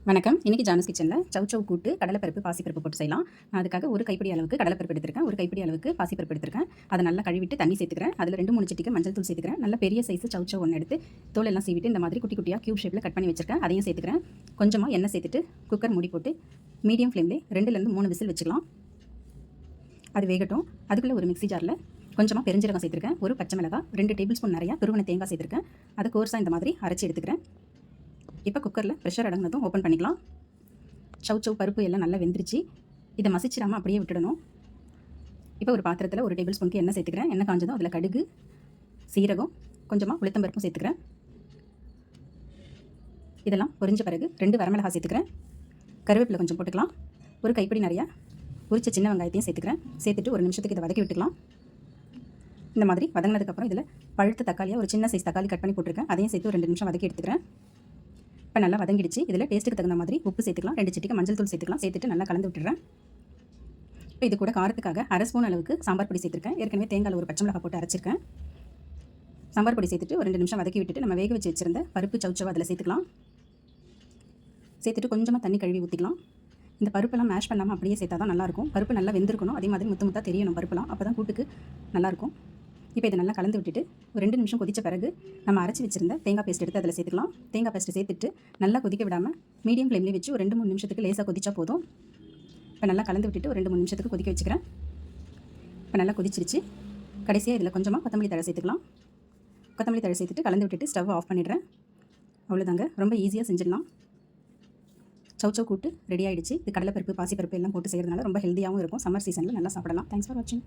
வணக்கம். இன்னைக்கு ஜானஸ் கிச்சனில் சௌ கூட்டு கடலைப்பருப்பு பாசிப்பருப்பு போட்டு செய்யலாம். நான் அதுக்காக ஒரு கைப்பிடி அளவுக்கு கடலைப்பருப்பு எடுத்துருக்கேன், ஒரு கைப்பிடி அளவுக்கு பாசிப்பருப்பு எடுத்துருக்கேன். அதை நல்லா கழுவிட்டு தண்ணி சேர்த்துக்கிறேன். அதில் 2-3 சிட்டிக்கு மஞ்சள் தூள் சேர்த்துக்கிறேன். நல்ல பெரிய சைஸ் சௌ ஒன்று எடுத்து தோல் எல்லாம் சீவிட்டு இந்த மாதிரி குட்டி குட்டியாக கியூப் ஷேப்பில் கட் பண்ணி வச்சிருக்கேன். அதையும் சேர்த்துக்கிறேன். கொஞ்சமாக எண்ணெய் சேர்த்துட்டு குக்கர் மூடி போட்டு மீடியம் ஃப்ளேம்லேயே 2-3 விசில் வச்சுக்கலாம். அது வேகட்டும். அதுக்குள்ளே ஒரு மிக்ஸி ஜாரில் கொஞ்சமாக பெருஞ்சீரகம் சேர்த்துருக்கேன், ஒரு பச்சை மிளகாய், 2 டேபிள் ஸ்பூன் நிறையா துருவன தேங்காய் சேர்த்துருக்கேன். அதை கோர்ஸாக இந்த மாதிரி அரைச்சி எடுத்துக்கிறேன். இப்போ குக்கரில் ப்ரெஷர் அடங்கினதும் ஓப்பன் பண்ணிக்கலாம். சௌ பருப்பு எல்லாம் நல்லா வெந்துருச்சு. இதை மசிச்சிடாமல் அப்படியே விட்டுடணும். இப்போ ஒரு பாத்திரத்தில் 1 டேபிள் ஸ்பூனுக்கு எண்ணெய் சேர்த்துக்கிறேன். எண்ணெய் காஞ்சதும் அதில் கடுகு, சீரகம், கொஞ்சமாக உளுத்தம்பருப்பும் சேர்த்துக்கிறேன். இதெல்லாம் பொரிஞ்ச பிறகு 2 வரமிளகாய் சேர்த்துக்கிறேன். கருவேப்பிலை கொஞ்சம் போட்டுக்கலாம். ஒரு கைப்பிடி நிறையா உரிச்ச சின்ன வெங்காயத்தையும் சேர்த்துக்கிறேன். சேர்த்துட்டு ஒரு நிமிஷத்துக்கு இதை வதக்கி விட்டுக்கலாம். இந்த மாதிரி வதங்கினதுக்கப்புறம் இதில் பழுத்த தக்காளியாக ஒரு சின்ன சைஸ் தக்காளி கட் பண்ணி போட்டிருக்கேன். அதையும் சேர்த்து ஒரு 2 நிமிஷம் வதக்கி எடுத்துக்கிறேன். இப்போ நல்லா வதங்கிடுச்சு. இதில் டேஸ்ட்டுக்கு தகுந்த மாதிரி உப்பு சேர்த்துக்கலாம், 2 சிட்டிக்கு மஞ்சள் தூள் சேர்த்துக்கலாம். சேர்த்துட்டு நல்லா கலந்து விட்டுறேன். இப்போ இது கூட காரத்துக்காக 1/2 ஸ்பூன் அளவுக்கு சாம்பார் பொடி சேர்த்துருக்கேன். ஏற்கனவே தேங்காயில் ஒரு பச்சை மிளகாய் போட்டு அரைச்சிருக்கேன். சாம்பார் பொடி சேர்த்துட்டு ஒரு 2 நிமிஷம் வதக்கி விட்டுட்டு நம்ம வேக வச்சு வச்சிருந்த பருப்பு சௌ அதில் சேர்த்துக்கலாம். சேர்த்துட்டு கொஞ்சமாக தண்ணி கழுவி ஊற்றிக்கலாம். இந்த பருப்பெல்லாம் மேஷ் பண்ணாமல் அப்படியே சேர்த்தா தான் நல்லாயிருக்கும். பருப்பு நல்லா வெந்திருக்கணும். அதே மாதிரி முத்து முத்தாக தெரியணும் பருப்புலாம். அப்போ தான் கூட்டுக்கு நல்லாயிருக்கும். இப்போ இதை நல்லா கலந்து விட்டுட்டு ஒரு 2 நிமிஷம் கொதித்த பிறகு நம்ம அரைச்சி வச்சிருந்த தேங்காய் பேஸ்ட் எடுத்து அதில் சேர்த்துக்கலாம். தேங்காய் பேஸ்ட்டு சேர்த்துட்டு நல்லா கொதிக்க விடாமல் மீடியம் ஃப்ளேம்லேயே வச்சு ஒரு 2-3 நிமிஷத்துக்கு லேசாக கொதிச்சா போதும். இப்போ நல்லா கலந்து விட்டுட்டு ஒரு 2-3 நிமிஷத்துக்கு கொதிக்க வச்சுக்கிறேன். இப்போ நல்லா கொதிச்சிருச்சு. கடைசியாக இதில் கொஞ்சமாக கொத்தமல்லி தழை சேர்த்துக்கலாம். கொத்தமல்லி தழை சேர்த்துட்டு கலந்து விட்டுட்டு ஸ்டவ் ஆஃப் பண்ணிடுறேன். அவ்வளோதாங்க, ரொம்ப ஈஸியாக செஞ்சிடலாம். சௌ கூட்டு ரெடி ஆகிடுச்சு. இது கடலைப்பருப்பு பாசிப்பருப்பு எல்லாம் போட்டு செய்கிறதுனால ரொம்ப ஹெல்த்தியாகவும் இருக்கும். சம்மர் சீசனில் நல்லா சாப்பிடலாம். தேங்க்ஸ் ஃபார் வாட்சிங்.